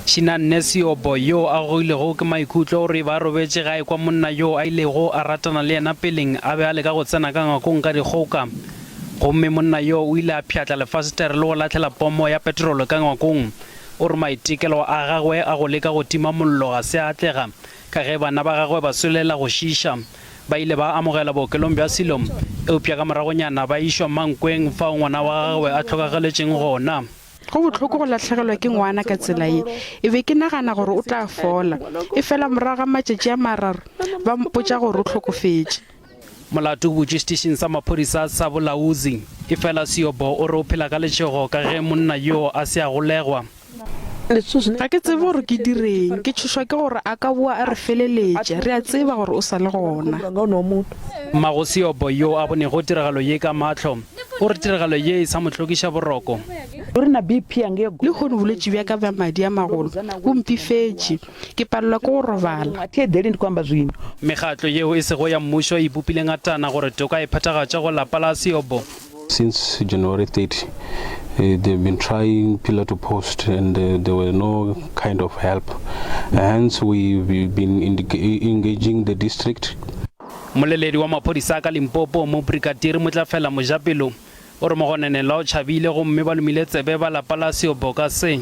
Tshinanne Siobo yo a goilego ke maikutlo re ba robetse gae kwa monna yo a ilego a ratana le yena peleng a be a le ka go tsena ka ngwakong ka dikgoka gomme monna yo o ile a pšhatla lefastere le go latlhela pomo ya petrolo ka ngwakong o re maitekelo a gagwe a go leka go tima mollo ga se atlega ka ge bana ba gagwe ba solela go šiša ba ile ba amogela bookelong bja silom eupša ka moragonyana ba išwa mankweng fao ngwana wa gagwe a tlhokageletšeng gona. Go botlhoko go latlhegelwa ke ngwana ka tsela ye e be ke nagana gore o tla fola e fela morago ga matšatši a mararo ba mpotša gore o hlokofetše. Molato o botše station sa maphodisa sa bolaozi e fela Siobo o re o phela ka letšego ka ge monna yo a se a golegwa. Ga ke tsebe gore ke direng ke tšhošwa ke gore a ka boa a re feleletša re a tseba gore o sa le gona. Mmago Siobo yo a bonego tiragalo ye ka matlho o re tiragalo ye e sa mo hlokiša boroko. Le kgone boletši bja ka bja madi a magolo bo mpifetše ke palelwa ke go robala. Mekgatlo yeo e sego ya mmušo e ipopile ngatana gore toka e phethagatša go lapa la Siobo. Since January 30, they've been trying PELO to post and there were no kind of help. Hence, we've been engaging the district. Moleledi wa maphodisa ka Limpopo mo Brigadier Motlafela Mojapelo o re mogonene la o tšhabile gomme ba lomile tsebe ba lapa la Siobo ka se.